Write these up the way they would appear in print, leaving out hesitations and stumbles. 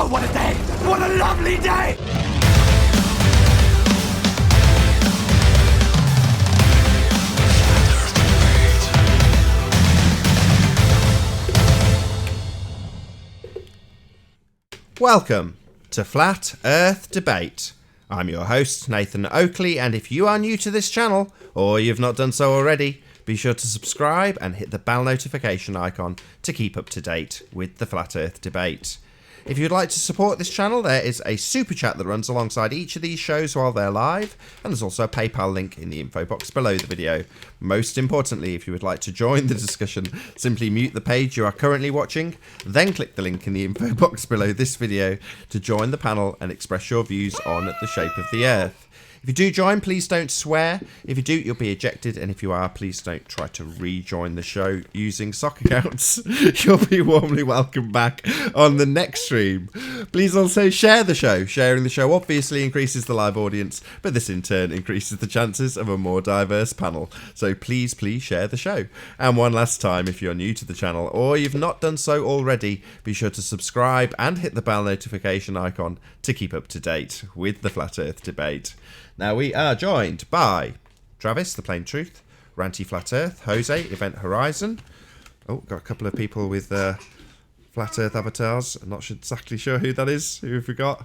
Oh, what a day! What a lovely day! Welcome to Flat Earth Debate. I'm your host, Nathan Oakley, and if you are new to this channel, or you've not done so already, be sure to subscribe and hit the bell notification icon to keep up to date with the Flat Earth Debate. If you'd like to support this channel, there is a super chat that runs alongside each of these shows while they're live, and there's also a PayPal link in the info box below the video. Most importantly, if you would like to join the discussion, simply mute the page you are currently watching, then click the link in the info box below this video to join the panel and express your views on the shape of the Earth. If you do join, please don't swear. If you do, you'll be ejected. And if you are, please don't try to rejoin the show using sock accounts. You'll be warmly welcome back on the next stream. Please also share the show. Sharing the show obviously increases the live audience, but this in turn increases the chances of a more diverse panel. So please share the show. And one last time, if you're new to the channel or you've not done so already, be sure to subscribe and hit the bell notification icon to keep up to date with the Flat Earth Debate. Now we are joined by Travis, The Plain Truth, Ranty Flat Earth, Jose, Event Horizon. Oh, got a couple of people with Flat Earth avatars. I'm not exactly sure who that is. Who have we got?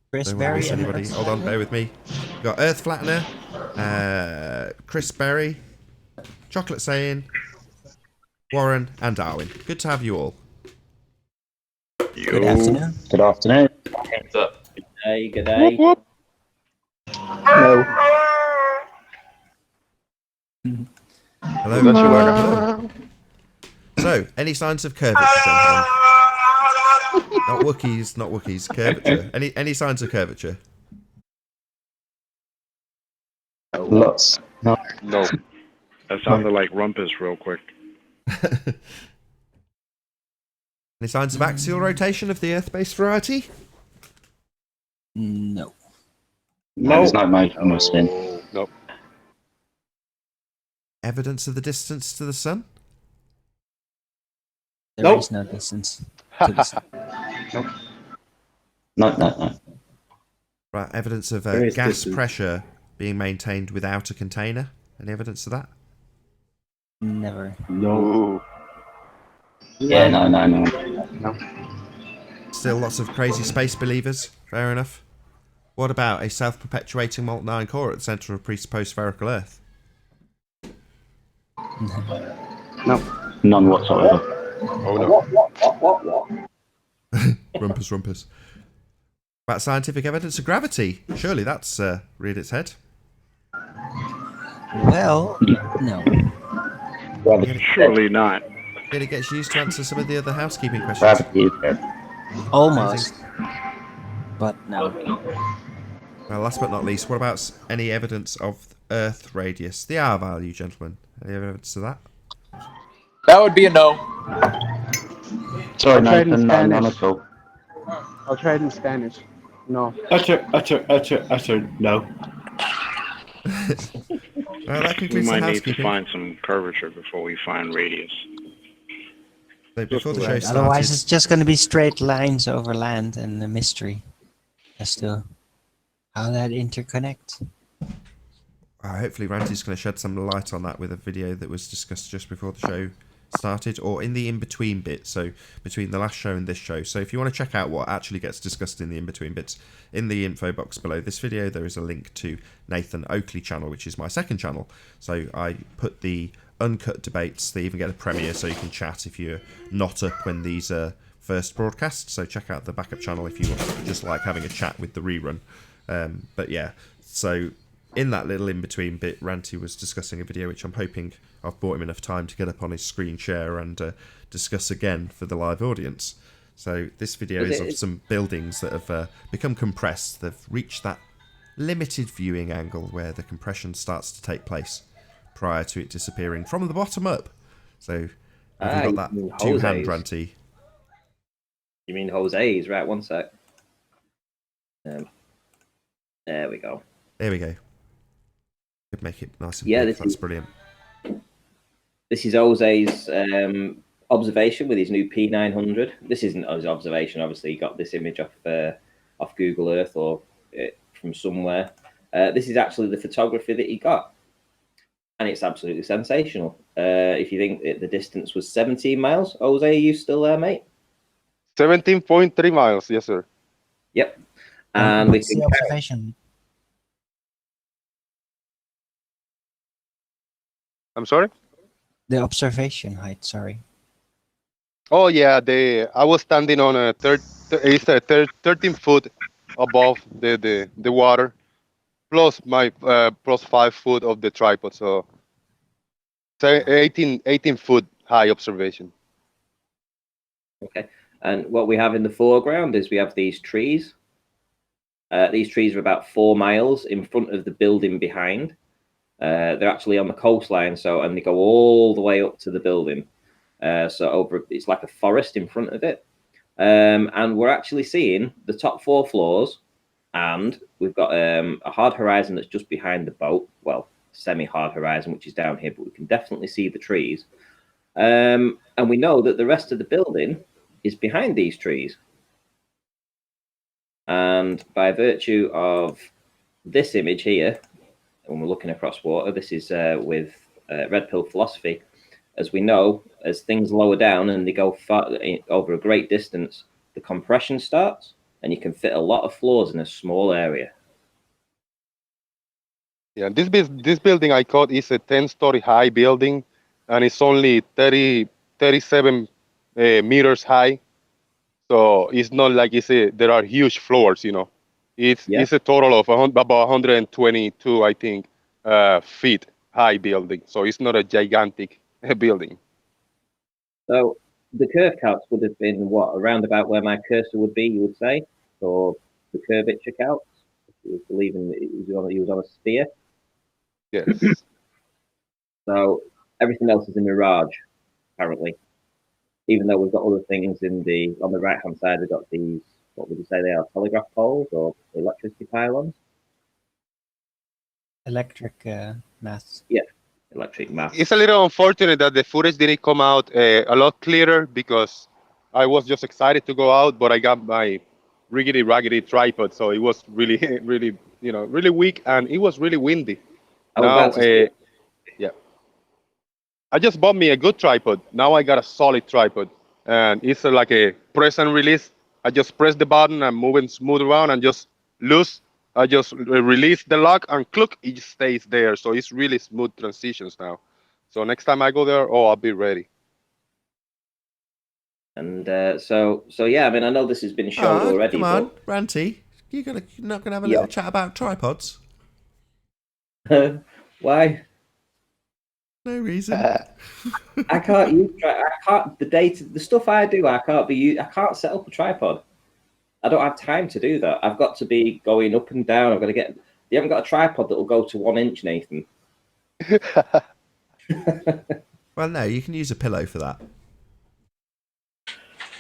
Chris Berry. Anybody? Hold on, bear with me. We've got Earth Flattener, Chris Berry, Chocolate Saying, Warren, and Darwin. Good to have you all. Good afternoon. Good afternoon. Hands up. Good day. Good day. Whoop, whoop. No. Hello. Unless you wear a So, any signs of curvature? Gentlemen? Not Wookiees, curvature. Any signs of curvature? Lots. No. No. That sounded like rumpus real quick. Any signs of axial rotation of the Earth-based variety? No. No, there's no motion spin. Nope. Evidence of the distance to the sun? There is no distance to the sun. No. Right, evidence of There is gas distance. pressure being maintained without a container? Any evidence of that? Never. No. Yeah, no. Still lots of crazy space believers? Fair enough. What about a self-perpetuating molten iron core at the centre of a presupposed spherical Earth? No. None whatsoever. Oh no. Rumpus. About scientific evidence of gravity? Surely that's reared its head. Well, no. Surely not. Yet it gets used to answer some of the other housekeeping questions. Gravity is dead. Almost. But no. Well, last but not least, what about any evidence of Earth radius? The R value, gentlemen. Any evidence of that? That would be a no. Sorry, I'll try it in Nathan, no, none Spanish. at all. I'll try it in Spanish. No. Utter, no. Well, that We concludes the might need to housekeeping. find some curvature before we find radius. So before the show started, Otherwise, it's just going to be straight lines over land and a mystery as to how that interconnects. hopefully Ranty's going to shed some light on that with a video that was discussed just before the show started, or in the in-between bit, so between the last show and this show. So if you want to check out what actually gets discussed in the in-between bits, in the info box below this video there is a link to Nathan Oakley channel, which is my second channel. So I put the uncut debates. They even get a premiere so you can chat if you're not up when these are first broadcast. So check out the backup channel if you just like having a chat with the rerun. But yeah, so in that little in-between bit, Ranty was discussing a video which I'm hoping I've bought him enough time to get up on his screen share and discuss again for the live audience. So this video is of some buildings that have become compressed. They've reached that limited viewing angle where the compression starts to take place prior to it disappearing from the bottom up. So have you got that two-hand, Ranty? You mean Jose's? Right, one sec. There we go. There we go. Could make it nice and Yeah, big. That's brilliant. This is Jose's observation with his new P900. This isn't his observation, obviously. He got this image off Google Earth or from somewhere. This is actually the photography that he got, and it's absolutely sensational. If you think the distance was 17 miles, Jose, are you still there, mate? 17.3 miles, yes, sir. Yep. And we what's the can observation? I'm sorry? The observation height, sorry. Oh, yeah, I was standing on a 13 foot above the water, plus my plus 5 foot of the tripod, so 18 foot high observation. Okay. And what we have in the foreground is we have these trees. These trees are about 4 miles in front of the building behind. They're actually on the coastline, and they go all the way up to the building. It's like a forest in front of it. And we're actually seeing the top 4 floors, and we've got a hard horizon that's just behind the boat. Well, semi-hard horizon, which is down here, but we can definitely see the trees. And we know that the rest of the building is behind these trees. And by virtue of this image here, when we're looking across water, this is with Red Pill philosophy. As we know, as things lower down and they go far, over a great distance, the compression starts, and you can fit a lot of floors in a small area. Yeah, this building I caught is a 10-story high building, and it's only 37 meters high. So it's not like there are huge floors, It's a total of about 122, I think, feet high building. So it's not a gigantic building. So the curve counts would have been what, around about where my cursor would be, you would say, or the curvature counts. He was believing that he was on a sphere. Yes. So everything else is a mirage, apparently. Even though we've got other things on the right hand side, we've got these, what would you say they are, telegraph poles or electricity pylons? Electric masts. Yeah, electric masts. It's a little unfortunate that the footage didn't come out a lot clearer, because I was just excited to go out, but I got my riggedy-raggedy tripod, so it was really, really, really weak, and it was really windy. Yeah. I just bought me a good tripod. Now I got a solid tripod, and it's like a press and release. I just press the button and move it smooth around and just loose. I just release the lock and click, it just stays there. So it's really smooth transitions now. So next time I go there, I'll be ready. And so yeah, I mean, I know this has been shown already. Come on, Ranty. You're not gonna have a little chat about tripods? Why? No reason. I can't use. I can't. The stuff I do, I can't set up a tripod. I don't have time to do that. I've got to be going up and down. I've got to get. You haven't got a tripod that will go to 1 inch, Nathan. Well, no, you can use a pillow for that.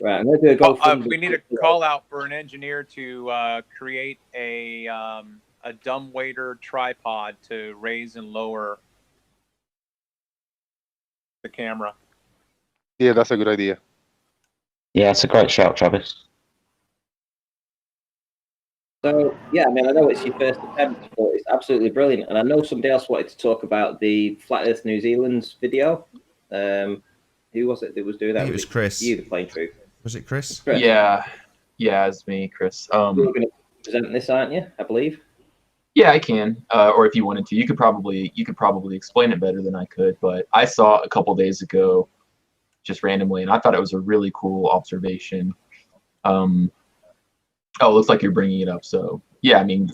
Right, I'm going to do a we need a call out for an engineer to create a dumbwaiter tripod to raise and lower the camera. Yeah, that's a good idea. Yeah, it's a great shout, Travis. So, yeah, I mean, I know it's your first attempt, but it's absolutely brilliant. And I know somebody else wanted to talk about the Flat Earth New Zealand's video. Who was it that was doing that? It was Chris. You, the Plain Truth. Was it Chris? Yeah, it's me, Chris. You're going to present this, aren't you? I believe. Yeah, I can. Or if you wanted to, you could probably explain it better than I could. But I saw it a couple days ago, just randomly, and I thought it was a really cool observation. Oh, it looks like you're bringing it up. So yeah, I mean,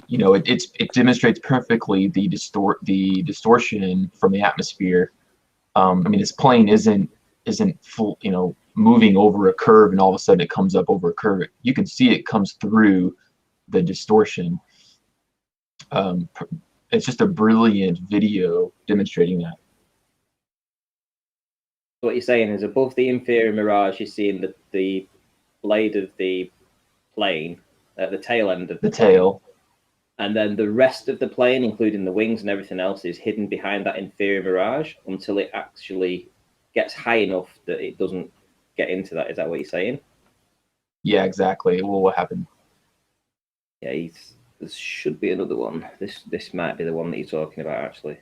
it demonstrates perfectly the distortion from the atmosphere. I mean, this plane isn't full, moving over a curve, and all of a sudden it comes up over a curve. You can see it comes through the distortion. It's just a brilliant video demonstrating that. So what you're saying is, above the Inferior Mirage, you're seeing the blade of the plane at the tail end of the tail. And then the rest of the plane, including the wings and everything else, is hidden behind that inferior mirage until it actually gets high enough that it doesn't get into that. Is that what you're saying? Yeah, exactly. Well, what happened? Yeah, there should be another one. This might be the one that you're talking about, actually.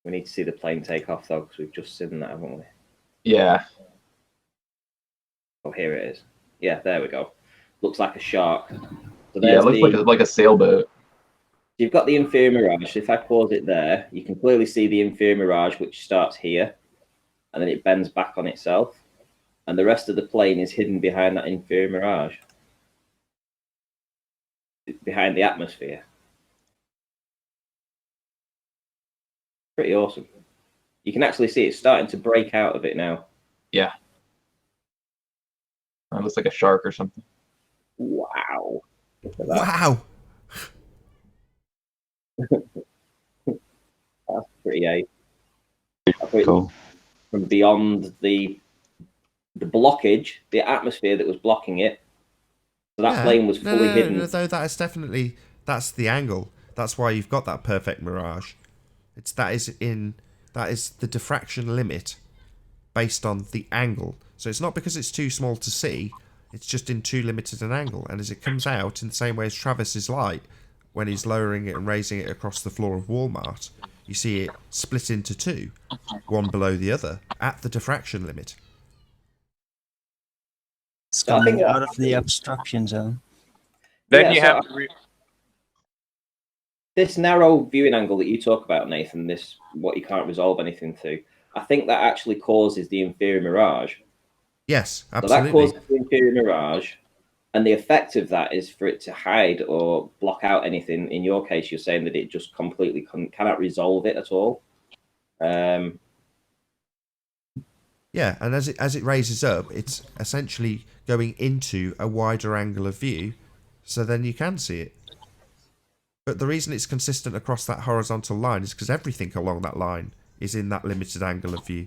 We need to see the plane take off, though, because we've just seen that, haven't we? Yeah. Oh, here it is. Yeah, there we go. Looks like a shark. So Yeah, it looks like a sailboat. You've got the inferior mirage. If I pause it there, you can clearly see the inferior mirage, which starts here, and then it bends back on itself. And the rest of the plane is hidden behind that inferior mirage, behind the atmosphere. Pretty awesome. You can actually see it starting to break out of it now. Yeah. It looks like a shark or something. Wow. Look at that. Wow. That's pretty Cool. From beyond the blockage, the atmosphere that was blocking it. So that plane was fully hidden. No, that is definitely, that's the angle. That's why you've got that perfect mirage. That is the diffraction limit based on the angle. So it's not because it's too small to see, it's just in too limited an angle. And as it comes out, in the same way as Travis's light, when he's lowering it and raising it across the floor of Walmart, you see it split into two, one below the other, at the diffraction limit. It's coming out of the obstruction zone. Then you have this narrow viewing angle that you talk about, Nathan, this what you can't resolve anything to, I think that actually causes the inferior mirage. Yes, absolutely. So that causes the inferior mirage, and the effect of that is for it to hide or block out anything. In your case, you're saying that it just completely cannot resolve it at all. Yeah, and as it raises up, it's essentially going into a wider angle of view, so then you can see it. But the reason it's consistent across that horizontal line is because everything along that line is in that limited angle of view.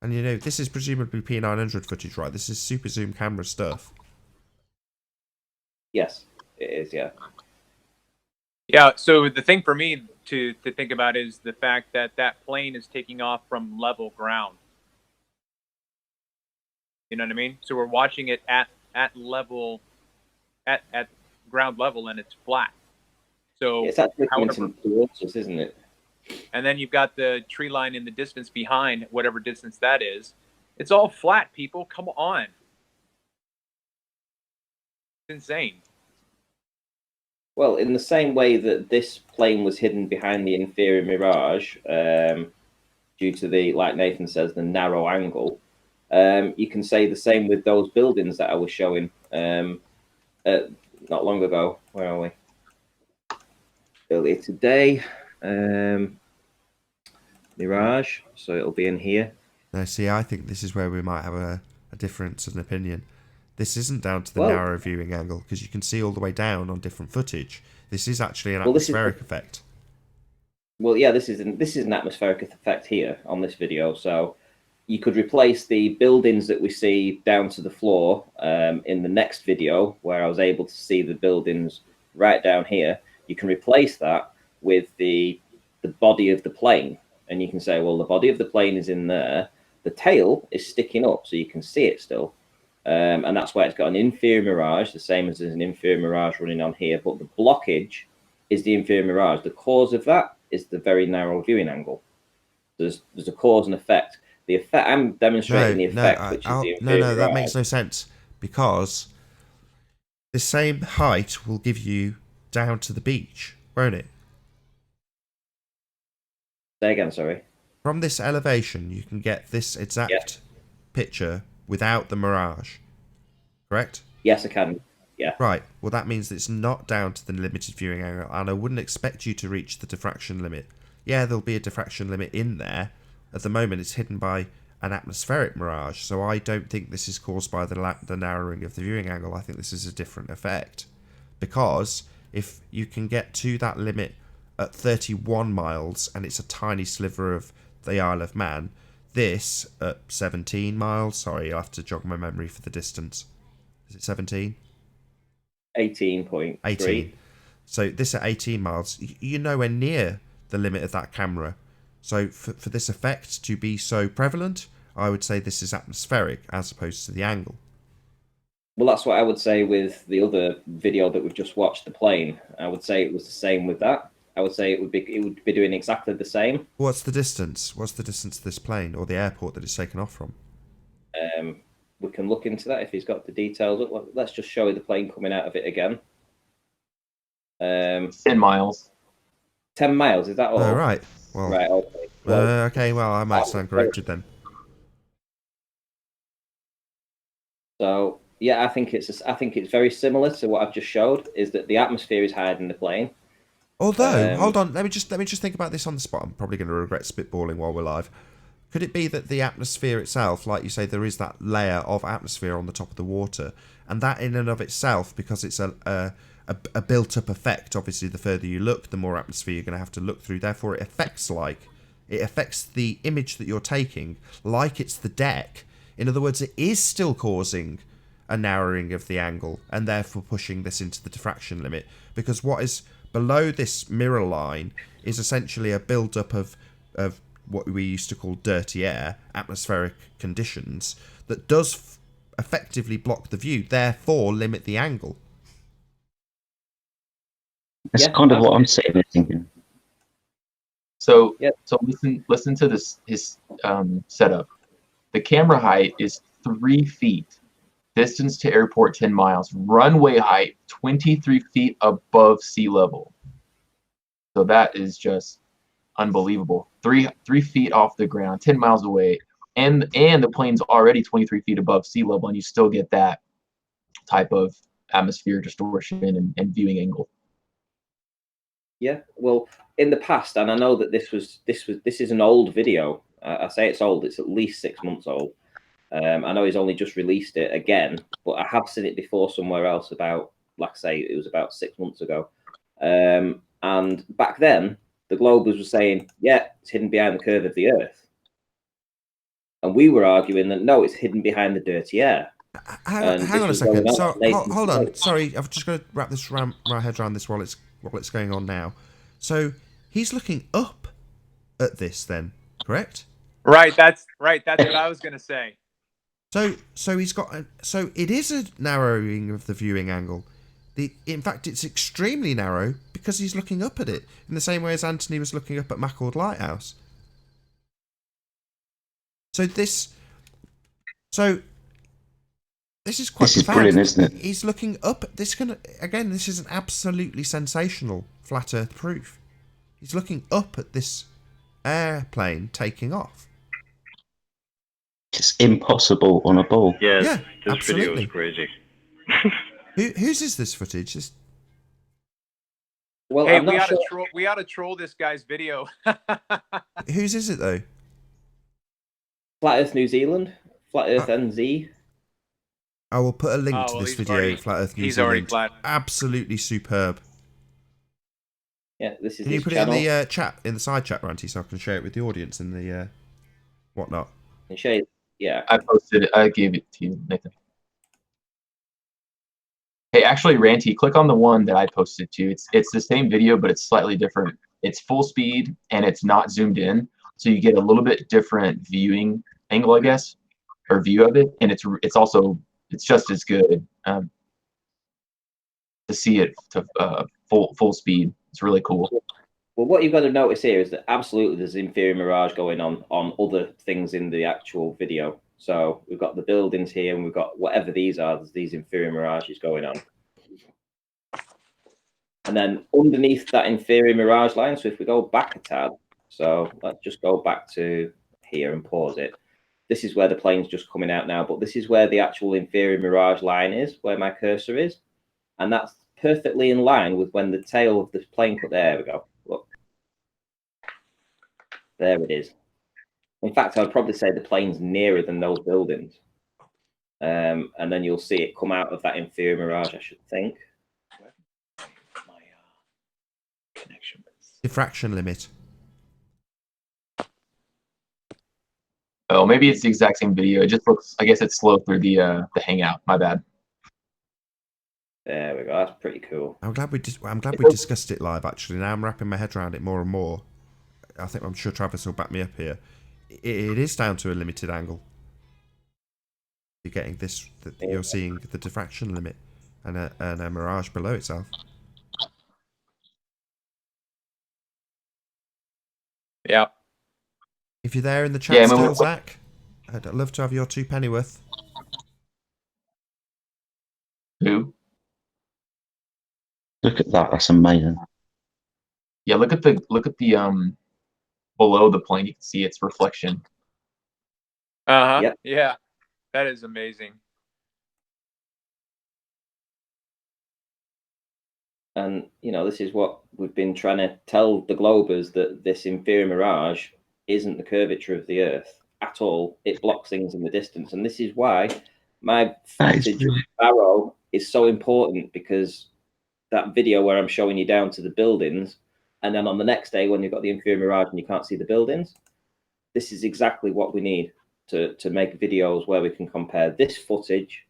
And you know, this is presumably P900 footage, right? This is super zoom camera stuff. Yes, it is, yeah. Yeah, so the thing for me to think about is the fact that that plane is taking off from level ground. You know what I mean? So we're watching it at level, at ground level, and it's flat. So it's actually coming towards us, isn't it? And then you've got the tree line in the distance behind, whatever distance that is. It's all flat, people. Come on. It's insane. Well, in the same way that this plane was hidden behind the inferior mirage, due to the, like Nathan says, the narrow angle, you can say the same with those buildings that I was showing not long ago. Where are we? Earlier today. Mirage, so it'll be in here. Now, see, I think this is where we might have a difference in opinion. This isn't down to the narrow viewing angle, because you can see all the way down on different footage. This is actually an atmospheric effect. Well, yeah, this is an atmospheric effect here on this video. So you could replace the buildings that we see down to the floor in the next video, where I was able to see the buildings right down here. You can replace that with the body of the plane. And you can say, well, the body of the plane is in there. The tail is sticking up, so you can see it still. And that's why it's got an inferior mirage, the same as there's an inferior mirage running on here. But the blockage is the inferior mirage. The cause of that is the very narrow viewing angle. There's a cause and effect. The effect, I'm demonstrating the effect, which is the inferior mirage. That makes no sense, because the same height will give you down to the beach, won't it? Say again, sorry. From this elevation, you can get this exact picture without the mirage, correct? Yes, I can. Yeah. Right. Well, that means that it's not down to the limited viewing angle, and I wouldn't expect you to reach the diffraction limit. Yeah, there'll be a diffraction limit in there. At the moment, it's hidden by an atmospheric mirage, so I don't think this is caused by the narrowing of the viewing angle. I think this is a different effect. Because if you can get to that limit at 31 miles, and it's a tiny sliver of the Isle of Man, this at 17 miles, sorry, I'll have to jog my memory for the distance. Is it 17? 18.3. 18. So this at 18 miles, you're nowhere near the limit of that camera. So for this effect to be so prevalent, I would say this is atmospheric as opposed to the angle. Well, that's what I would say with the other video that we've just watched, the plane. I would say it was the same with that. I would say it would be doing exactly the same. What's the distance? What's the distance to this plane or the airport that it's taken off from? We can look into that if he's got the details. Let's just show you the plane coming out of it again. 10 miles. 10 miles, is that all? Oh, right. Well, right, okay. Okay, well, I might stand corrected then. So, yeah, I think it's very similar to what I've just showed, is that the atmosphere is higher than the plane. Although, hold on, let me just think about this on the spot. I'm probably going to regret spitballing while we're live. Could it be that the atmosphere itself, like you say, there is that layer of atmosphere on the top of the water, and that in and of itself, because it's a built-up effect, obviously the further you look, the more atmosphere you're going to have to look through, therefore it affects the image that you're taking like it's the deck. In other words, it is still causing a narrowing of the angle, and therefore pushing this into the diffraction limit, because what is below this mirror line is essentially a build-up of what we used to call dirty air, atmospheric conditions, that does effectively block the view, therefore limit the angle. That's kind of what I'm sitting there thinking. So listen to this his setup. The camera height is 3 feet. Distance to airport 10 miles. Runway height 23 feet above sea level. So that is just unbelievable. 3 feet off the ground, 10 miles away, and the plane's already 23 feet above sea level, and you still get that type of atmospheric distortion and viewing angle. Yeah, well, in the past, and I know that this is an old video. I say it's old; it's at least 6 months old. I know he's only just released it again, but I have seen it before somewhere else. About, like I say, it was about 6 months ago. And back then, the Globers were saying, "Yeah, it's hidden behind the curve of the Earth," and we were arguing that no, it's hidden behind the dirty air. Hang on a second. So, hold on. Sorry, I've just got to wrap my head around this while it's going on now. So he's looking up at this, then, correct? Right. That's what I was going to say. So he's got. So it is a narrowing of the viewing angle. In fact, it's extremely narrow because he's looking up at it in the same way as Anthony was looking up at Mackord Lighthouse. So this is quite This is brilliant, isn't it? He's looking up. This is an absolutely sensational flat Earth proof. He's looking up at this airplane taking off. Just impossible on a ball. Yeah, this absolutely. video is crazy. Whose is this footage? Well, hey, we ought to troll this guy's video. Whose is it though? Flat Earth New Zealand, Flat Earth NZ. I will put a link to this video. Flat Earth New Zealand. Already flat. Absolutely superb. Yeah, this is. Can you put it in the chat, in the side chat, Ranty, so I can share it with the audience in the whatnot? And share it. Yeah. I posted it. I gave it to you, Nathan. Hey, actually, Ranty, click on the one that I posted to. It's the same video, but it's slightly different. It's full speed and it's not zoomed in, so you get a little bit different viewing angle, I guess, or view of it, and it's just as good to see it to full speed. It's really cool. Well, what you've got to notice here is that absolutely there's Inferior Mirage going on other things in the actual video. So we've got the buildings here, and we've got whatever these are. There's these Inferior Mirages going on. And then underneath that Inferior Mirage line, so if we go back a tad, so let's just go back to here and pause it. This is where the plane's just coming out now, but this is where the actual Inferior Mirage line is, where my cursor is. And that's perfectly in line with when the tail of this plane cut. There we go. Look. There it is. In fact, I'd probably say the plane's nearer than those buildings. And then you'll see it come out of that Inferior Mirage, I should think. My connection. Diffraction limit. Oh, maybe it's the exact same video. It just looks. I guess it's slow through the Hangout. My bad. There we go. That's pretty cool. I'm glad we discussed it live. Actually, now I'm wrapping my head around it more and more. I'm sure Travis will back me up here. It is down to a limited angle. You're getting this. You're seeing the diffraction limit and a mirage below itself. Yeah. If you're there in the chat Yeah, still, Zach, I'd love to have your 2 pennyworth. Who? Look at that. That's amazing. Yeah, look at the below the plane. You can see its reflection. Yep. Yeah. That is amazing. And, this is what we've been trying to tell the Globers, that this inferior mirage isn't the curvature of the Earth at all. It blocks things in the distance. And this is why my footage of Barrow is so important, because that video where I'm showing you down to the buildings, and then on the next day when you've got the inferior mirage and you can't see the buildings, this is exactly what we need to make videos where we can compare this footage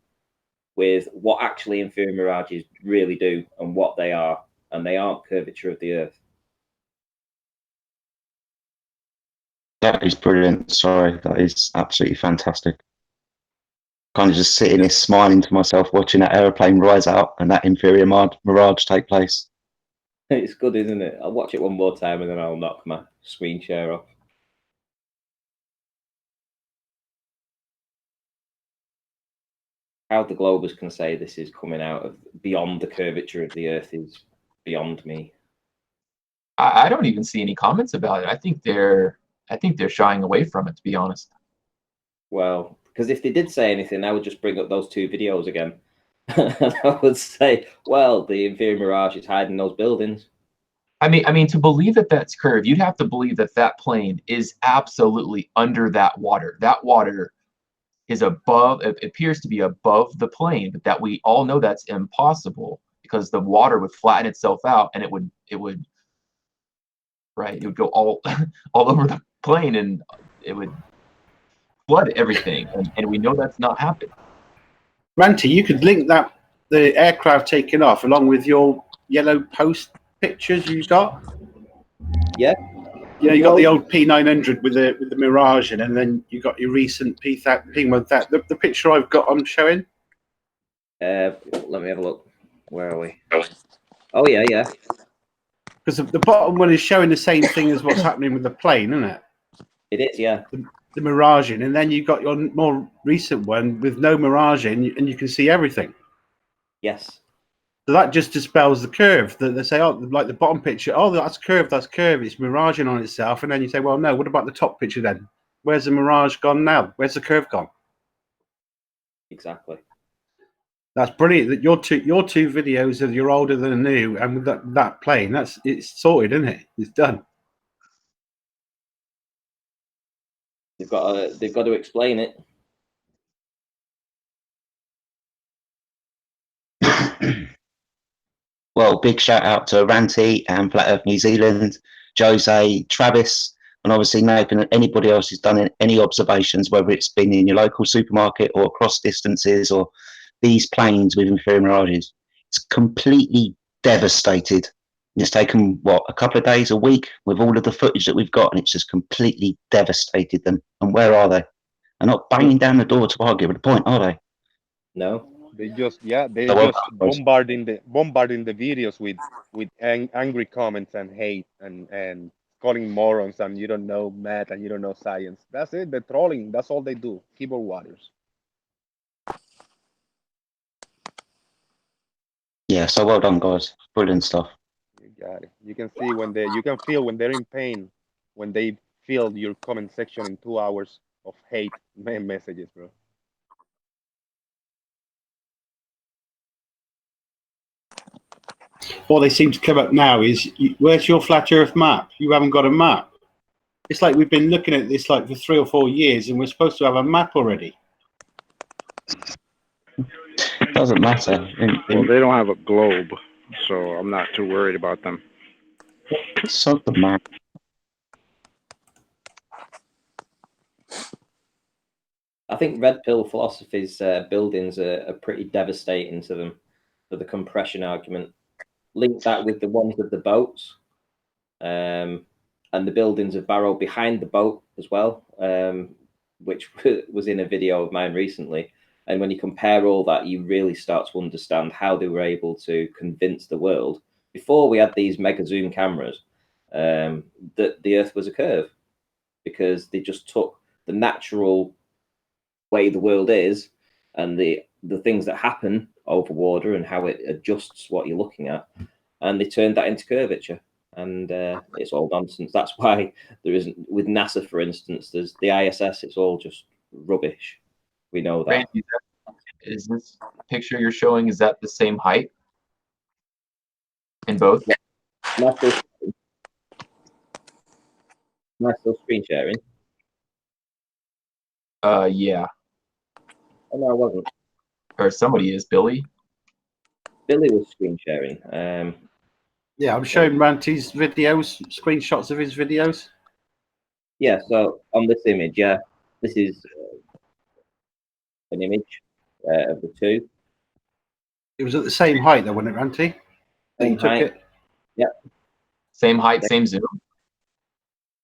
with what actually inferior mirages really do and what they are, and they aren't curvature of the Earth. That is brilliant. Sorry, that is absolutely fantastic. Kind of just sitting here smiling to myself, watching that aeroplane rise out and that inferior mirage take place. It's good, isn't it? I'll watch it one more time and then I'll knock my screen share off. How the Globers can say this is coming out of beyond the curvature of the Earth is beyond me. I don't even see any comments about it. I think they're shying away from it, to be honest. Well, because if they did say anything, I would just bring up those 2 videos again. And I would say, well, the inferior mirage is hiding those buildings. I mean, to believe that that's curved, you'd have to believe that that plane is absolutely under that water. That water is above. It appears to be above the plane, but that we all know that's impossible, because the water would flatten itself out and it would go all all over the plane, and it would flood everything, and we know that's not happening. Ranty, you could link the aircraft taking off along with your yellow post pictures you got. Yeah. You got the old P900 with the Mirage in, and then you got your recent P1000. The picture I've got, I'm showing. Let me have a look. Where are we? Oh yeah. Because the bottom one is showing the same thing as what's happening with the plane, isn't it? It is, yeah. The Mirage in, and then you've got your more recent one with no Mirage in, and you can see everything. Yes. So that just dispels the curve. They say, oh, like the bottom picture, oh, that's curved, it's miraging on itself. And then you say, well, no, what about the top picture then? Where's the mirage gone now? Where's the curve gone? Exactly. That's brilliant. That your two videos of you're older than a new, and with that plane, it's sorted, isn't it? It's done. They've got to explain it. Well, big shout out to Ranty and Flat Earth New Zealand, Jose, Travis, and obviously Nathan and anybody else who's done any observations, whether it's been in your local supermarket or across distances or these planes with inferior mirages. It's completely devastated. It's taken, a couple of days, a week with all of the footage that we've got, and it's just completely devastated them. And where are they? They're not banging down the door to argue with the point, are they? No. They just bombarding the videos with angry comments and hate and calling morons and you don't know math and you don't know science. That's it. They're trolling. That's all they do. Keyboard warriors. Yeah. So well done, guys. Brilliant stuff. You got it. You can see you can feel when they're in pain, when they filled your comment section in 2 hours of hate messages, bro. What they seem to come up now is, where's your flat Earth map? You haven't got a map. It's like we've been looking at this for 3 or 4 years, and we're supposed to have a map already. It doesn't matter. Well, they don't have a globe, so I'm not too worried about them. So the map. I think Red Pill Philosophy's buildings are pretty devastating to them. for the compression argument. Link that with the ones with the boats, and the buildings of Barrow behind the boat as well, which was in a video of mine recently. And when you compare all that, you really start to understand how they were able to convince the world, before we had these mega zoom cameras, that the Earth was a curve, because they just took the natural way the world is and the things that happen over water and how it adjusts what you're looking at, and they turned that into curvature. And it's all nonsense. That's why there isn't, with NASA, for instance, there's the ISS, it's all just rubbish. We know that. Randy, is this picture you're showing, is that the same height in both? Yeah. Am I still screen sharing? Yeah. Oh, no, I wasn't. Or somebody is. Billy? Billy was screen sharing. Yeah, I'm showing Ranty's videos, screenshots of his videos. Yeah, so on this image, yeah, this is an image of the two. It was at the same height though, wasn't it, Ranty? Same height. Yeah. Same height, same zoom?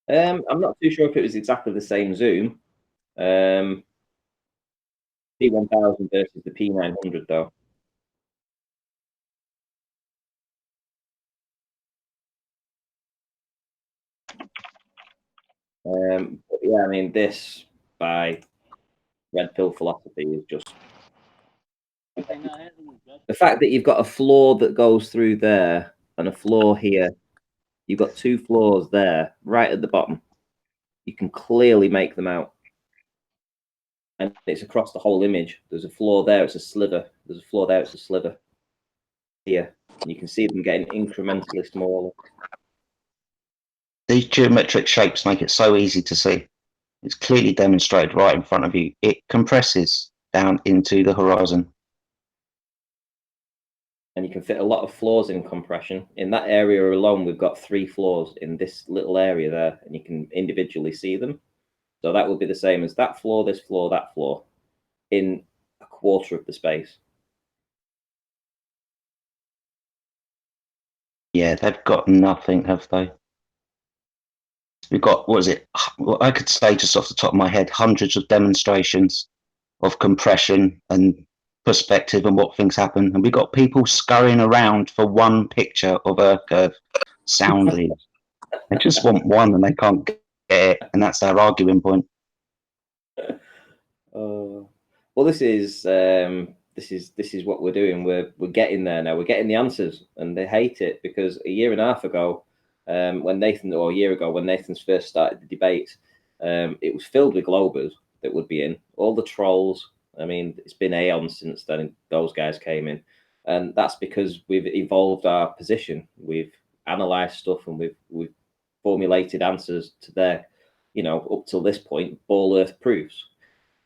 I'm not too sure if it was exactly the same zoom. P1000 versus the P900 though. But yeah, I mean, this by Red Pill Philosophy is just the fact that you've got a floor that goes through there and a floor here. You've got two floors there, right at the bottom. You can clearly make them out. And it's across the whole image. There's a floor there, it's a sliver. There's a floor there, it's a sliver. Here, you can see them getting incrementally smaller. These geometric shapes make it so easy to see. It's clearly demonstrated right in front of you. It compresses down into the horizon. And you can fit a lot of floors in compression. In that area alone, we've got 3 floors in this little area there, and you can individually see them. So that would be the same as that floor, this floor, that floor, in a quarter of the space. Yeah, they've got nothing, have they? We've got, what is it? Well, I could say just off the top of my head, hundreds of demonstrations of compression and perspective and what things happen. And we've got people scurrying around for one picture of Earth curve soundly. They just want one and they can't get it. And that's their arguing point. Well, this is what we're doing. We're getting there now. We're getting the answers, and they hate it because a year and a half ago, when Nathan's first started the debate, it was filled with Globers that would be in, all the trolls. I mean, it's been aeons since then those guys came in, and that's because we've evolved our position. We've analysed stuff, and we've formulated answers to their, up till this point, ball Earth proofs.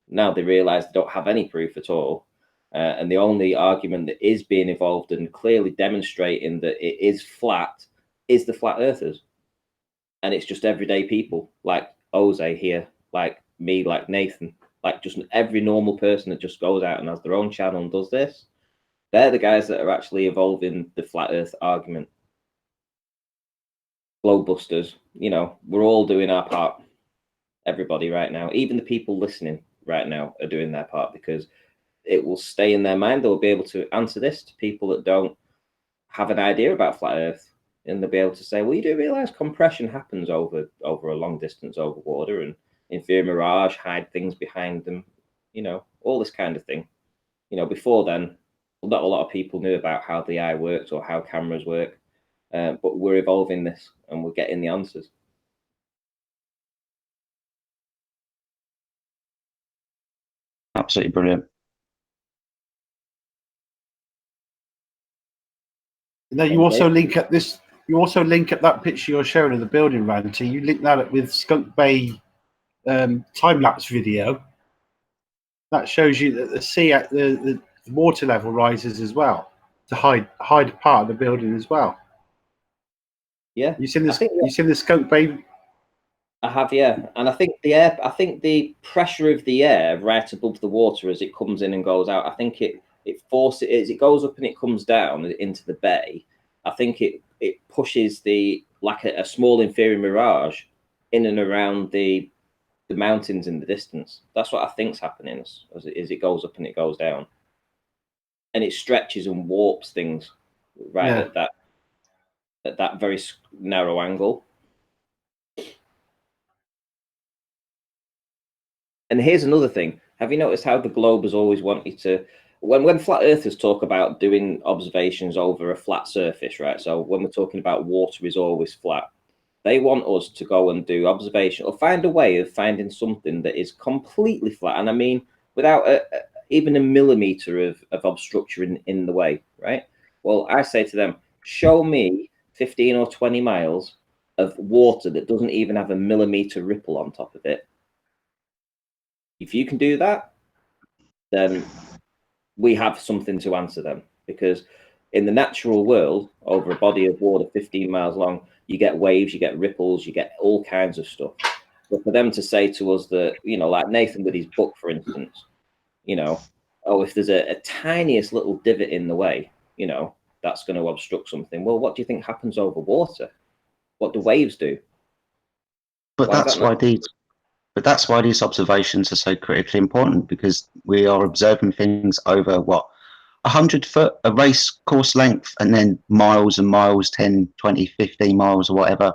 Now they realise they don't have any proof at all. And the only argument that is being evolved and clearly demonstrating that it is flat is the flat earthers. And it's just everyday people like Jose here, like me, like Nathan, like just every normal person that just goes out and has their own channel and does this. They're the guys that are actually evolving the flat earth argument. Globebusters, we're all doing our part. Everybody right now, even the people listening right now are doing their part, because it will stay in their mind. They'll be able to answer this to people that don't have an idea about flat earth, and they'll be able to say, well, you do realize compression happens over a long distance over water, and Inferior Mirage hide things behind them, all this kind of thing. Before then, not a lot of people knew about how the eye works or how cameras work, but we're evolving this and we're getting the answers. Absolutely brilliant. Now you also link at this. You also link at that picture you're showing of the building, Ranty. You link that up with Skunk Bay time lapse video. That shows you that the sea, the water level rises as well to hide part of the building as well. Yeah, you seen this? You seen the Skunk Bay? I have, yeah, and I think the pressure of the air right above the water as it comes in and goes out, I think it it forces as it goes up and it comes down into the bay. I think it pushes the like a small inferior mirage in and around the mountains in the distance. That's what I think's happening as it goes up and it goes down, and it stretches and warps things right at that very narrow angle. And here's another thing. Have you noticed how the globe has always wanted to, when flat earthers talk about doing observations over a flat surface, right? So when we're talking about water is always flat, they want us to go and do observation or find a way of finding something that is completely flat. And I mean, without even a millimeter of obstruction in the way, right? Well, I say to them, show me 15 or 20 miles of water that doesn't even have a millimeter ripple on top of it. If you can do that, then we have something to answer them, because in the natural world, over a body of water 15 miles long, you get waves, you get ripples, you get all kinds of stuff. But for them to say to us that, you know, like Nathan with his book, for instance, you know, oh, if there's a tiniest little divot in the way, you know, that's going to obstruct something. Well, what do you think happens over water? What do waves do? But that's why these observations are so critically important, because we are observing things over 100 foot, a race course length, and then miles and miles, 10, 20, 15 miles or whatever.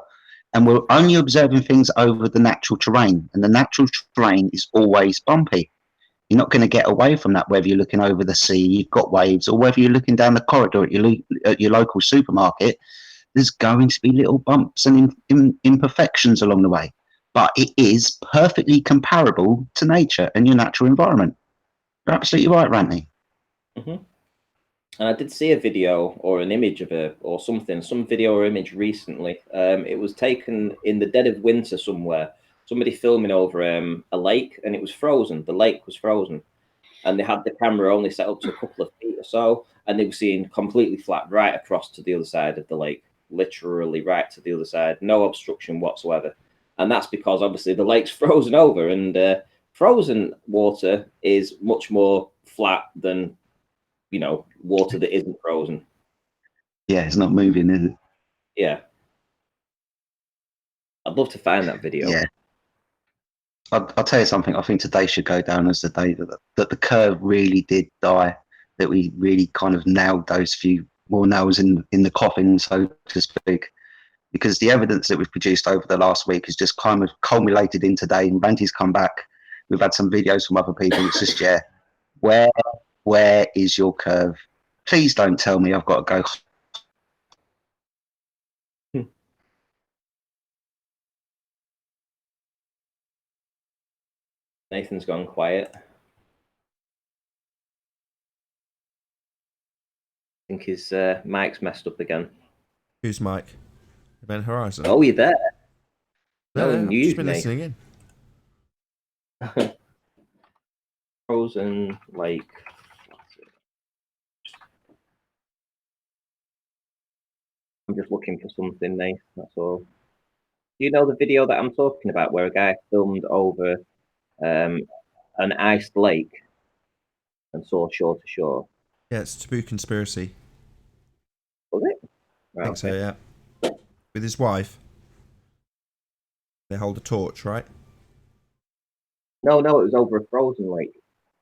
And we're only observing things over the natural terrain, and the natural terrain is always bumpy. You're not going to get away from that, whether you're looking over the sea, you've got waves, or whether you're looking down the corridor at your local supermarket. There's going to be little bumps and imperfections along the way. But it is perfectly comparable to nature and your natural environment. You're absolutely right, Ranty. Mm-hmm. And I did see a video or an image of some video or image recently. It was taken in the dead of winter somewhere. Somebody filming over a lake, and it was frozen. The lake was frozen, and they had the camera only set up to a couple of feet or so, and they were seeing completely flat right across to the other side of the lake, literally right to the other side, no obstruction whatsoever. And that's because obviously the lake's frozen over, and frozen water is much more flat than, you know, water that isn't frozen. Yeah, it's not moving, is it? Yeah. I'd love to find that video. Yeah. I'll tell you something. I think today should go down as the day that the curve really did die, that we really kind of nailed those few more nails in the coffin, so to speak. Because the evidence that we've produced over the last week has just kind of culminated in today, and Ranty's come back. We've had some videos from other people. It's just, yeah, where is your curve? Please don't tell me I've got to go. Nathan's gone quiet. I think his mic's messed up again. Who's Mike? Event Horizon. Oh, you're there. No, No, I've you, just been listening in. Frozen Lake. I'm just looking for something, Nate. That's all. Do you know the video that I'm talking about, where a guy filmed over an iced lake and saw shore to shore? Yeah, it's Taboo Conspiracy. Was it? I think so, yeah. With his wife. They hold a torch, right? No, it was over a frozen lake.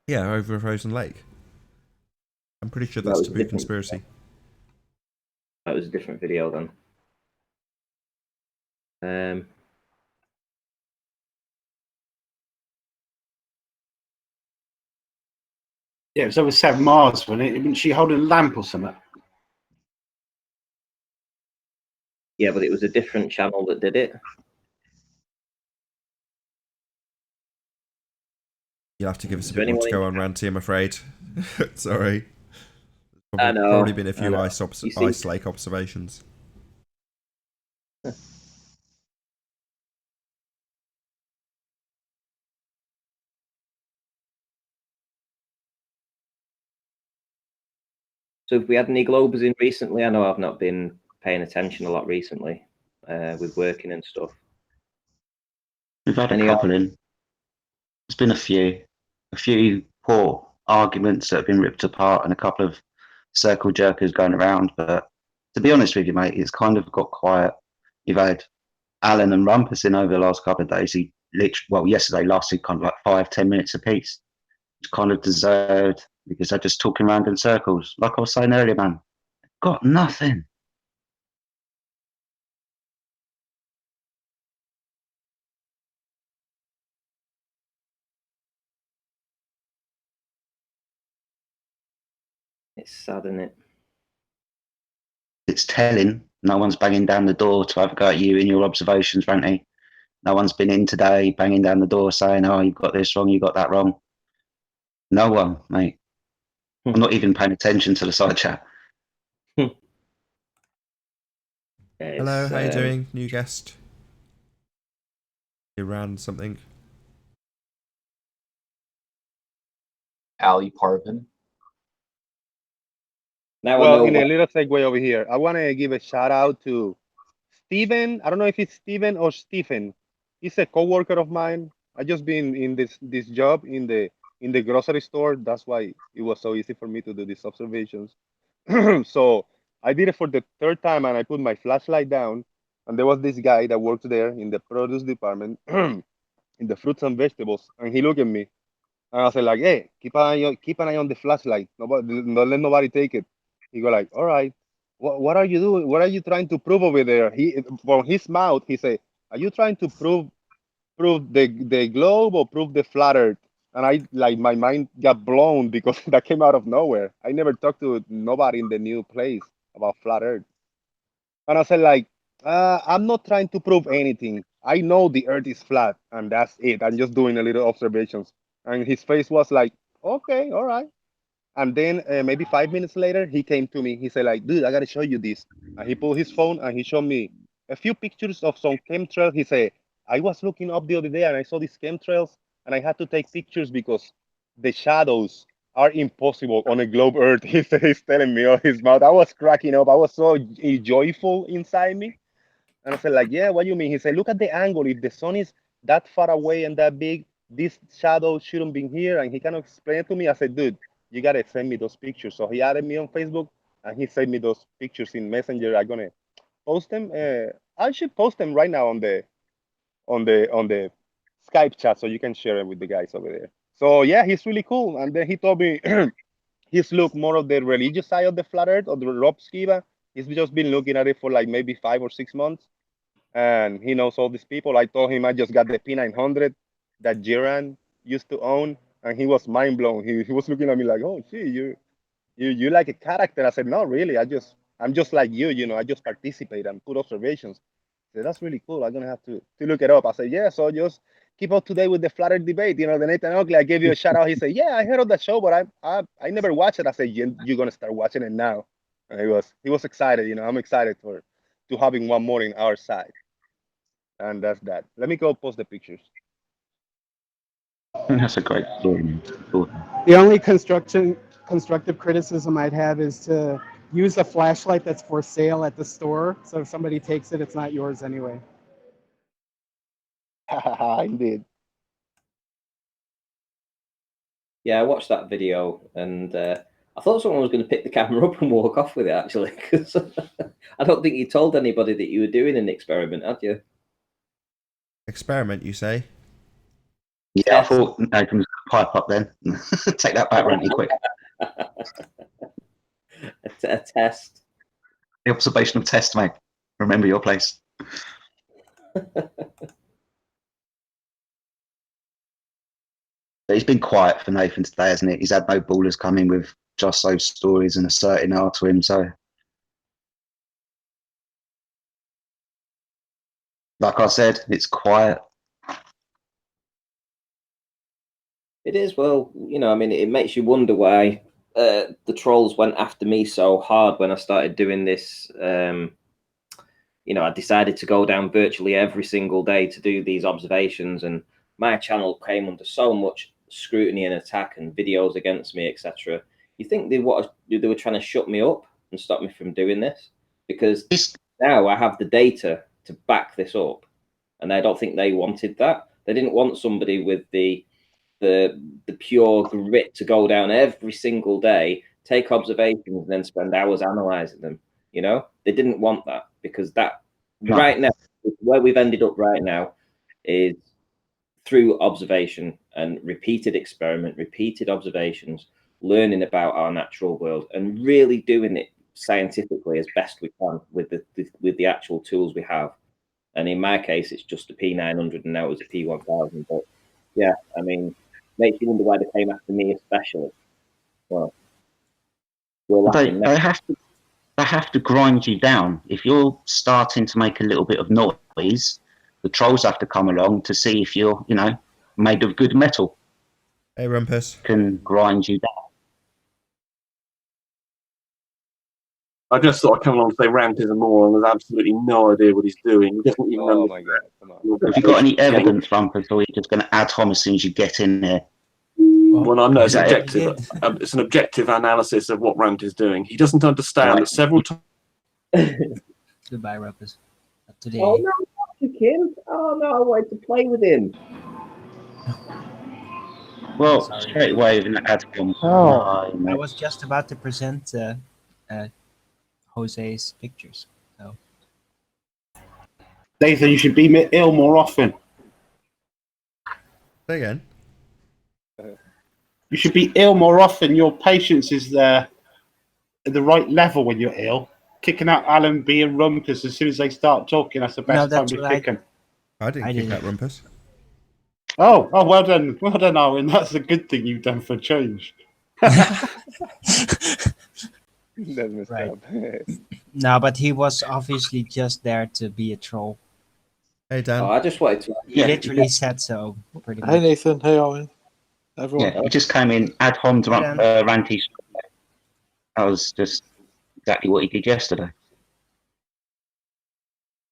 Yeah, over a frozen lake. I'm pretty sure that's Taboo Conspiracy. That was a different video then. Yeah, it was over 7 miles, wasn't it? Wasn't she holding a lamp or something? Yeah, but it was a different channel that did it. You'll have to give us a bit more to go on, Ranty, I'm afraid. Sorry. I know. Probably been a few ice lake observations. So have we had any globers in recently? I know I've not been paying attention a lot recently with working and stuff. We've had a couple in. There's been a few poor arguments that have been ripped apart and a couple of circle jerkers going around. But to be honest with you, mate, it's kind of got quiet. You've had Alan and Rumpus in over the last couple of days. He literally, well, yesterday lasted kind of like 5-10 minutes apiece. It's kind of deserved because they're just talking around in circles. Like I was saying earlier, man, got nothing. It's sad, isn't it? It's telling. No one's banging down the door to have a go at you in your observations, Ranty. No one's been in today banging down the door saying, oh, you've got this wrong, you got that wrong. No one, mate. I'm not even paying attention to the side chat. Hello, how you doing? New guest. You ran something. Ali Parvin. Now well, in a little segue over here, I want to give a shout out to Steven. I don't know if it's Steven or Stephen. He's a coworker of mine. I just been in this job in the grocery store. That's why it was so easy for me to do these observations. So I did it for the third time, and I put my flashlight down, and there was this guy that works there in the produce department, in the fruits and vegetables, and he looked at me, and I was like, "Hey, keep an eye on the flashlight. Nobody, don't let nobody take it." He go like, "All right. What are you doing? What are you trying to prove over there?" He from his mouth he said, "Are you trying to prove the globe or prove the flat Earth?" And I like my mind got blown because that came out of nowhere. I never talked to nobody in the new place about flat Earth. And I said like, I'm not trying to prove anything. I know the Earth is flat, and that's it. I'm just doing a little observations. And his face was like, okay, all right. And then maybe 5 minutes later, he came to me. He said like, dude, I gotta show you this. And he pulled his phone and he showed me a few pictures of some chemtrails. He said, I was looking up the other day and I saw these chemtrails and I had to take pictures because the shadows are impossible on a globe Earth. He's telling me out his mouth. I was cracking up. I was so joyful inside me. And I said, like, yeah, what do you mean? He said, look at the angle. If the sun is that far away and that big, this shadow shouldn't be here. And he kind of explained it to me. I said, dude, you got to send me those pictures. So he added me on Facebook and he sent me those pictures in Messenger. I'm going to post them. I should post them right now on the Skype chat so you can share it with the guys over there. So yeah, he's really cool. And then he told me he's looked more of the religious side of the flat earth or the Rob Skiba. He's just been looking at it for like maybe 5 or 6 months. And he knows all these people. I told him I just got the P900 that Jiran used to own, and he was mind blown. He was looking at me like, "Oh, gee, you like a character?" I said, "No, really. I'm just like you. You know, I just participate and put observations." I said, "That's really cool. I'm gonna have to look it up." I said, "Yeah, so just keep up to date with the flat earth debate. You know, the Nathan Oakley. I gave you a shout out." He said, "Yeah, I heard of that show, but I never watched it." I said, "You're gonna start watching it now." And he was excited. You know, I'm excited to having one more in our side. And that's that. Let me go post the pictures. That's a great story. The only constructive criticism I'd have is to use a flashlight that's for sale at the store. So if somebody takes it, it's not yours anyway. Indeed. Yeah, I watched that video and I thought someone was going to pick the camera up and walk off with it, actually, because I don't think you told anybody that you were doing an experiment, had you? Experiment, you say? Yeah, I thought Nathan was going to pipe up then. Take that back, Ranty, quick. A test. The observational test, mate. Remember your place. He's been quiet for Nathan today, hasn't it? He's had no ballers come in with just those stories and asserting out to him. So, like I said, it's quiet. It is. Well, you know, I mean, it makes you wonder why the trolls went after me so hard when I started doing this. You know, I decided to go down virtually every single day to do these observations, and my channel came under so much scrutiny and attack and videos against me, etc. You think they were trying to shut me up and stop me from doing this? Because now I have the data to back this up, and I don't think they wanted that. They didn't want somebody with the the pure grit to go down every single day, take observations, and then spend hours analyzing them. You know, they didn't want that, because that right now, where we've ended up right now, is through observation and repeated experiment, repeated observations, learning about our natural world and really doing it scientifically as best we can with the actual tools we have. And in my case, it's just a P900, and now it's a P1000. But yeah, I mean, makes you wonder why they came after me especially. Well, we're laughing now. They have to grind you down. If you're starting to make a little bit of noise, the trolls have to come along to see if you're, you know, made of good metal. Hey, Rumpus. Can grind you down. I just thought I'd come along and say Rant is a moron. There's absolutely no idea what he's doing. He doesn't even understand. Have you got any evidence, Rumpus, or are you just going to ad hom as soon as you get in there? Well, I know it's Is that objective. It's an objective analysis of what Rant is doing. He doesn't understand that several times. Goodbye, Rumpus. Not today. Oh no, not to Kim. Oh no, I wanted to play with him. Well, straight away with an ad hom. I was just about to present Jose's pictures. So. Nathan, you should be ill more often. Say again. You should be ill more often. Your patience is there at the right level when you're ill. Kicking out Alan B and Rumpus as soon as they start talking, that's the best time to kick them. I didn't kick out Rumpus. Oh, well done, Owen. That's a good thing you've done for change. Right. No, but he was obviously just there to be a troll. Hey, Dan. Oh, I just wanted to. He literally said so. Pretty much. Hey, Nathan. Hey, Owen. Everyone. Yeah, he just came in ad hom to Ranty. That was just exactly what he did yesterday.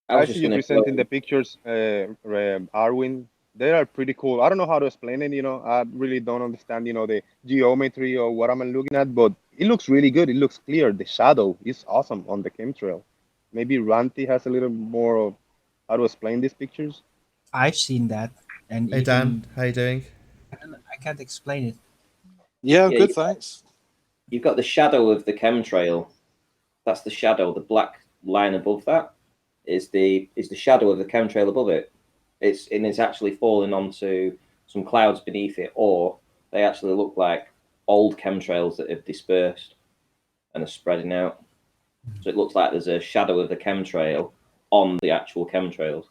Actually, you presenting the pictures, Arwin. They are pretty cool. I don't know how to explain it. You know, I really don't understand, you know, the geometry or what I'm looking at, but it looks really good. It looks clear. The shadow is awesome on the chemtrail. Maybe Ranty has a little more of how to explain these pictures. I've seen that. And hey, Dan. How you doing? I can't explain it. Yeah, good, thanks. You've got the shadow of the chemtrail. That's the shadow. The black line above that is the shadow of the chemtrail above it. It's actually falling onto some clouds beneath it, or they actually look like old chemtrails that have dispersed and are spreading out. So it looks like there's a shadow of the chemtrail on the actual chemtrails.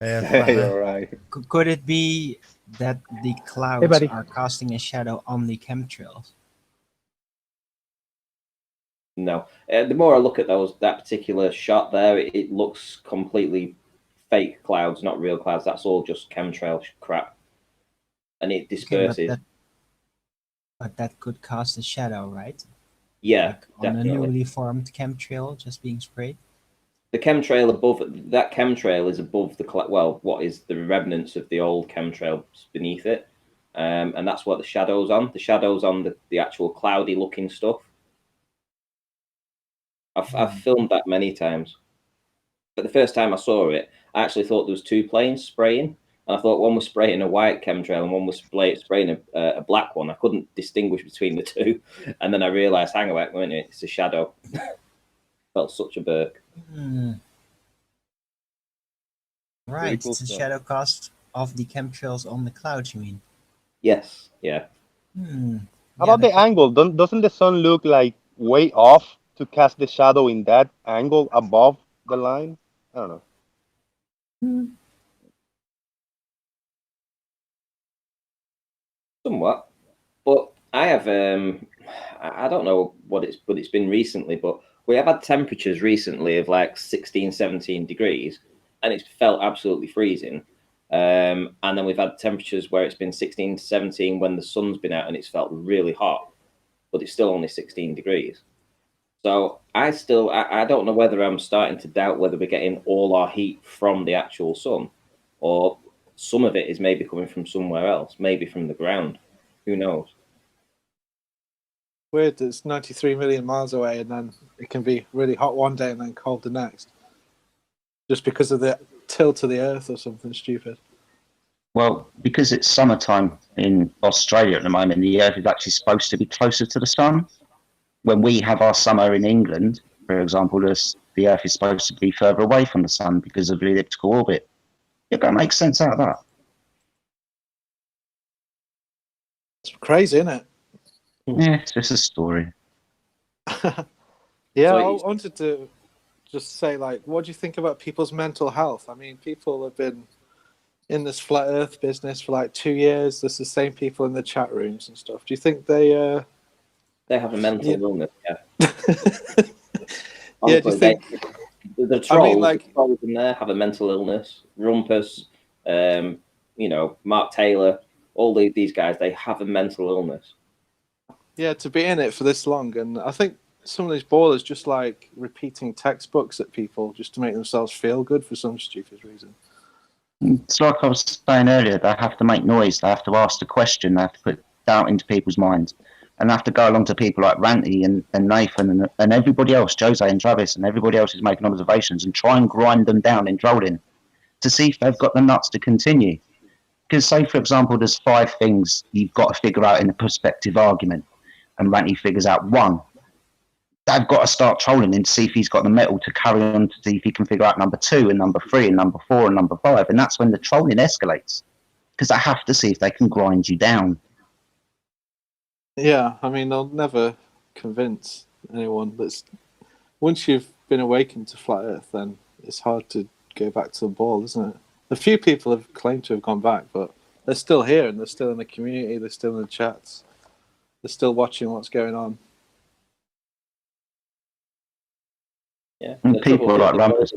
Yeah, you're right. Could it be that the clouds are casting a shadow on the chemtrails? No. The more I look at that particular shot there, it looks completely fake clouds, not real clouds. That's all just chemtrail crap. And it disperses. Okay, but that could cast a shadow, right? Yeah, like on definitely. A newly formed chemtrail just being sprayed? The chemtrail above, that chemtrail is above the, what is the remnants of the old chemtrail beneath it. And that's what the shadow's on. The shadow's on the actual cloudy looking stuff. I've filmed that many times. But the first time I saw it, I actually thought there was two planes spraying. And I thought one was spraying a white chemtrail and one was spraying a black one. I couldn't distinguish between the two. And then I realised, hang on a minute, it's a shadow. Felt such a burk. Right, cool it's a stuff. shadow cast of the chemtrails on the clouds, you mean? Yes, yeah. How about the angle? Doesn't the sun look like way off to cast the shadow in that angle above the line? I don't know. Somewhat. But I have, I don't know what it's been recently, but we have had temperatures recently of like 16, 17 degrees, and it's felt absolutely freezing. And then we've had temperatures where it's been 16 to 17 when the sun's been out and it's felt really hot, but it's still only 16 degrees. So I don't know whether I'm starting to doubt whether we're getting all our heat from the actual sun, or some of it is maybe coming from somewhere else, maybe from the ground. Who knows? Weird, it's 93 million miles away, and then it can be really hot one day and then cold the next. Just because of the tilt of the Earth or something stupid. Well, because it's summertime in Australia at the moment, the Earth is actually supposed to be closer to the sun. When we have our summer in England, for example, the Earth is supposed to be further away from the sun because of the elliptical orbit. You've got to make sense out of that. It's crazy, isn't it? Yeah, it's just a story. Yeah, So I wanted to just say, like, what do you think about people's mental health? I mean, people have been in this flat Earth business for like 2 years. There's the same people in the chat rooms and stuff. Do you think they have a mental illness, yeah. Yeah, do you think the trolls in there have a mental illness? Rumpus, you know, Mark Taylor, all these guys, they have a mental illness. Yeah, to be in it for this long, and I think some of these ballers just like repeating textbooks at people just to make themselves feel good for some stupid reason. It's like I was saying earlier, they have to make noise, they have to ask the question, they have to put doubt into people's minds, and they have to go along to people like Ranty and Nathan and everybody else, Jose and Travis and everybody else who's making observations, and try and grind them down in trolling to see if they've got the nuts to continue. Because say, for example, there's 5 things you've got to figure out in a perspective argument, and Ranty figures out 1. They've got to start trolling him to see if he's got the metal to carry on to see if he can figure out number 2 and number 3 and number 4 and number 5. And that's when the trolling escalates, because they have to see if they can grind you down. Yeah, I mean, they'll never convince anyone that's... Once you've been awakened to flat Earth, then it's hard to go back to the ball, isn't it? A few people have claimed to have gone back, but they're still here, and they're still in the community, they're still in the chats, they're still watching what's going on. Yeah, and people like Rumpus.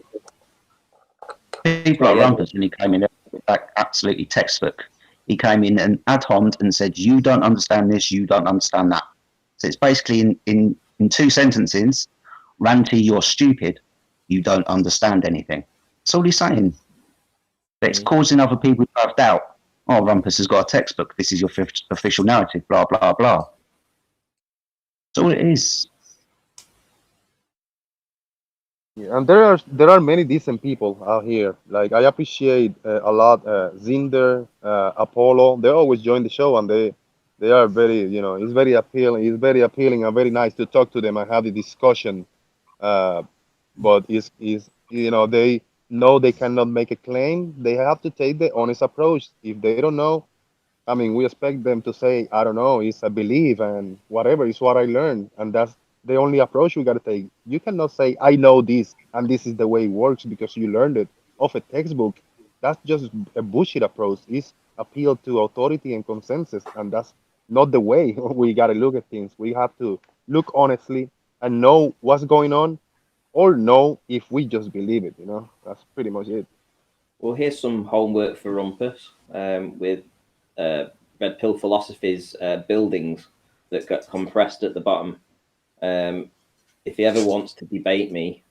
People like Rumpus, when he came in, like absolutely textbook. He came in and ad homed and said, "You don't understand this, you don't understand that." So it's basically in 2 sentences, Ranty, you're stupid, you don't understand anything. That's all he's saying. But it's causing other people to have doubt. Oh, Rumpus has got a textbook, this is your official narrative, blah, blah, blah. That's all it is. Yeah, and there are many decent people out here. Like I appreciate a lot Zinder, Apollo. They always join the show, and they are very, it's very appealing. It's very appealing and very nice to talk to them and have the discussion. But they know they cannot make a claim. They have to take the honest approach. If they don't know, I mean, we expect them to say, "I don't know, it's a belief and whatever, it's what I learned," and that's the only approach we got to take. You cannot say, "I know this and this is the way it works" because you learned it off a textbook. That's just a bullshit approach. It's appeal to authority and consensus, and that's not the way we got to look at things. We have to look honestly and know what's going on, or know if we just believe it. That's pretty much it. Well, here's some homework for Rumpus with Red Pill Philosophy's buildings that got compressed at the bottom. If he ever wants to debate me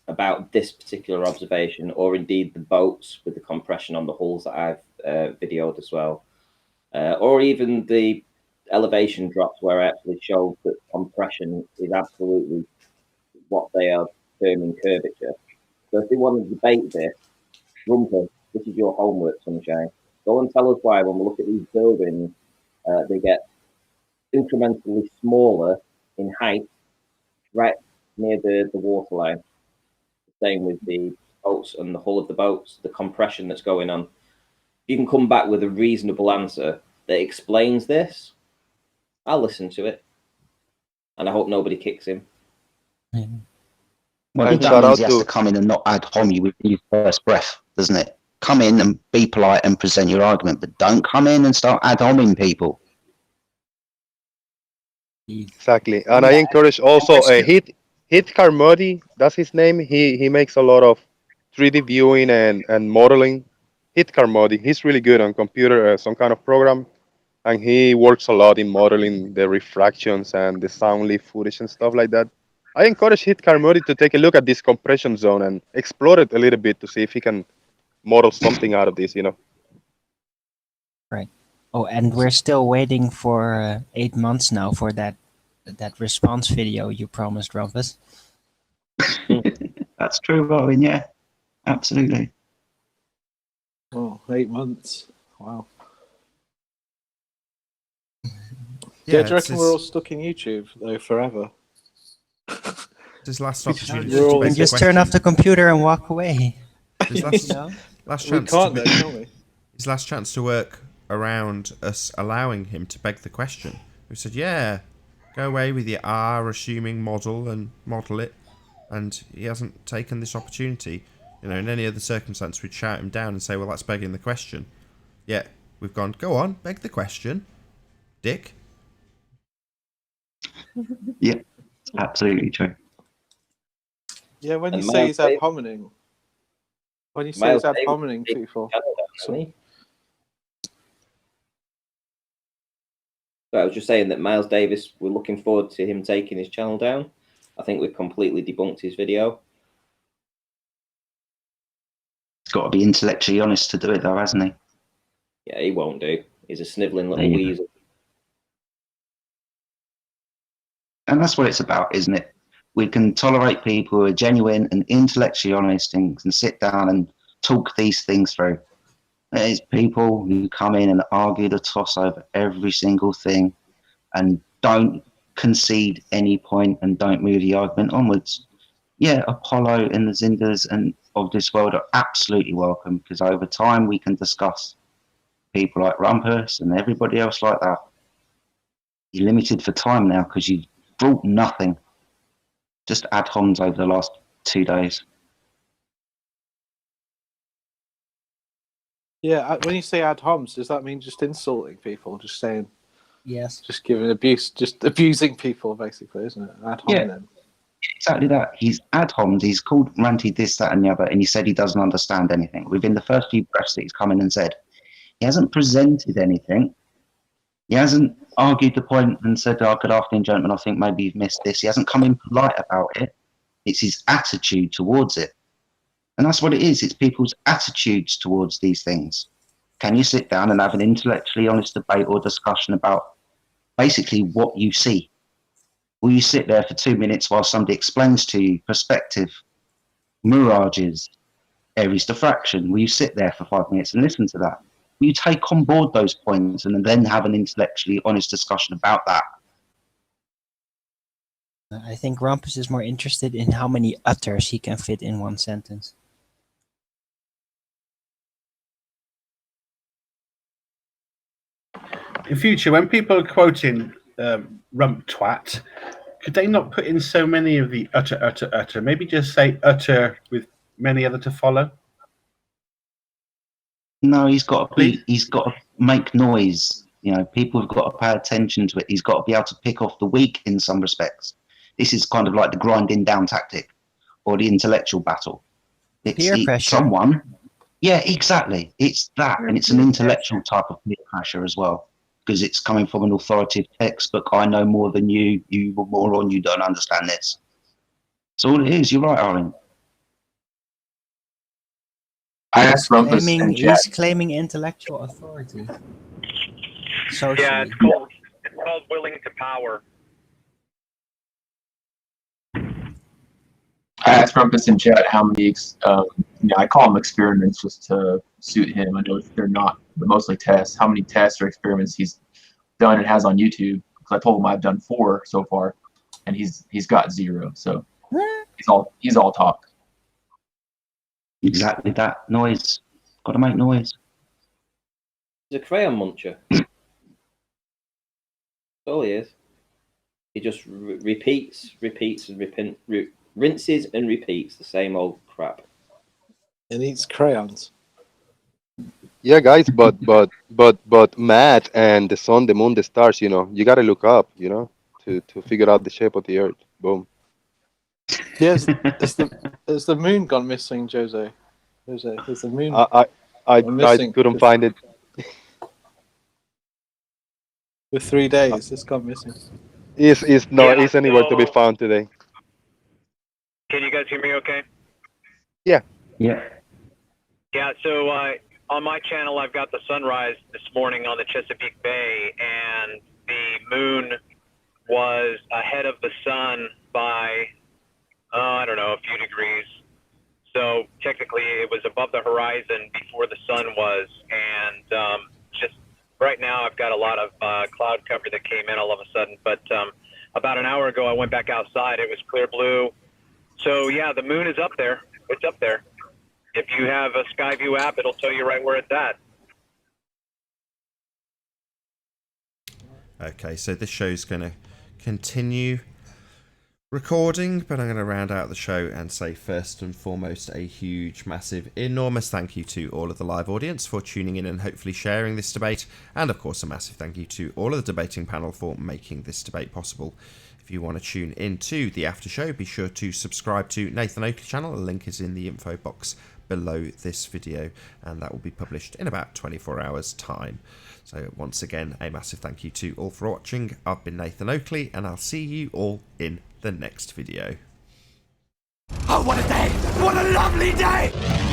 about this particular observation, or indeed the boats with the compression on the hulls that I've videoed as well, or even the elevation drops where I actually showed that compression is absolutely what they are terming curvature. So if they want to debate this, Rumpus, this is your homework, Sunshine. Go and tell us why when we look at these buildings, they get incrementally smaller in height right near the waterline. Same with the boats and the hull of the boats, the compression that's going on. If you can come back with a reasonable answer that explains this, I'll listen to it. And I hope nobody kicks him. Well, that means he has to come in and not ad hominem with his first breath, doesn't it? Come in and be polite and present your argument, but don't come in and start ad hominem people. Exactly, and I encourage also Hit Carmody. That's his name. He makes a lot of 3D viewing and modeling. Hit Carmody. He's really good on computer, some kind of program, and he works a lot in modeling the refractions and the sound leaf footage and stuff like that. I encourage Hit Carmody to take a look at this compression zone and explore it a little bit to see if he can model something out of this. Right. Oh, and we're still waiting for 8 months now for that response video you promised, Rumpus. That's true, Robin. Yeah, absolutely. Oh, 8 months. Wow. Yeah, Do you it's reckon we're all stuck in YouTube though forever? his last We opportunity we're to all beg And the just turn off the question. computer and walk away. His You last, know? last We chance can't to though, can we? his last chance to work around us allowing him to beg the question. We said, yeah, go away with your assuming model and model it. And he hasn't taken this opportunity. You know, in any other circumstance, we'd shout him down and say, well, that's begging the question. Yeah, we've gone, go on, beg the question, dick. Yeah, absolutely true. Yeah, when you And say Miles he's ad Davis- hominem, when you say Miles he's ad Davis hominem taking people, his channel down, so, hasn't he? So I was just saying that Miles Davis, we're looking forward to him taking his channel down. I think we've completely debunked his video. He's got to be intellectually honest to do it, though, hasn't he? Yeah, he won't do. He's a snivelling There little you go. weasel. And that's what it's about, isn't it? We can tolerate people who are genuine and intellectually honest and can sit down and talk these things through. There's people who come in and argue the toss over every single thing and don't concede any point and don't move the argument onwards. Yeah, Apollo and the Zindas and of this world are absolutely welcome, because over time we can discuss people like Rumpus and everybody else like that. You're limited for time now because you've brought nothing. Just ad homs over the last 2 days. yeah. When you say ad homs, does that mean just insulting people, just saying, Yes. just giving abuse, just abusing people, basically, isn't it? Ad Yeah. hominem. Exactly that. He's ad homs, he's called ranty this, that, and the other, and he said he doesn't understand anything. Within the first few breaths that he's come in and said, he hasn't presented anything. He hasn't argued the point and said, oh, good afternoon, gentlemen, I think maybe you've missed this. He hasn't come in polite about it. It's his attitude towards it. And that's what it is. It's people's attitudes towards these things. Can you sit down and have an intellectually honest debate or discussion about basically what you see? Will you sit there for 2 minutes while somebody explains to you perspective, mirages, Aries diffraction? Will you sit there for 5 minutes and listen to that? Will you take on board those points and then have an intellectually honest discussion about that? I think Rumpus is more interested in how many utters he can fit in one sentence. In future, when people are quoting rump twat, could they not put in so many of the utter? Maybe just say utter with many other to follow? No, he's got to Please? he's got to make noise. You know, people have got to pay attention to it. He's got to be able to pick off the weak in some respects. This is kind of like the grinding down tactic or the intellectual battle. Peer pressure. Someone, yeah, exactly. It's that, and it's an intellectual type of peer pressure as well, because it's coming from an authoritative textbook. I know more than you. You were moron. You don't understand this. That's all it is. You're right, Aaron. I asked Rumpus in chat. He's claiming intellectual authority. Socially. Yeah, it's called willing to power. I asked Rumpus in chat how many, I call them experiments just to suit him. I know they're not, but mostly tests. How many tests or experiments he's done and has on YouTube? Because I told him I've done 4 so far, and he's got 0. So he's all talk. Exactly that. Noise. Got to make noise. He's a crayon muncher. That's all he is. He just repeats, and rinses and repeats the same old crap. And eats crayons. Yeah, guys, but Matt and the sun, the moon, the stars, you know, you got to look up, you know, to figure out the shape of the earth. Boom. Yes, has the moon gone missing, Jose? Jose, has the moon I missing? couldn't find it. For 3 days, it's gone missing. It's anywhere to be found today. Can you guys hear me okay? Yeah. Yeah, so on my channel, I've got the sunrise this morning on the Chesapeake Bay, and the moon was ahead of the sun by, I don't know, a few degrees. So technically, it was above the horizon before the sun was, and just right now, I've got a lot of cloud cover that came in all of a sudden. But about an hour ago, I went back outside. It was clear blue. So yeah, the moon is up there. It's up there. If you have a Skyview app, it'll tell you right where it's at. Okay, so this show's going to continue recording, but I'm going to round out the show and say first and foremost a huge, massive, enormous thank you to all of the live audience for tuning in and hopefully sharing this debate, and of course a massive thank you to all of the debating panel for making this debate possible. If you want to tune into the after show, be sure to subscribe to Nathan Oakley channel. The link is in the info box below this video, and that will be published in about 24 hours time. So once again, a massive thank you to all for watching. I've been Nathan Oakley, and I'll see you all in the next video. Oh, what a day! What a lovely day!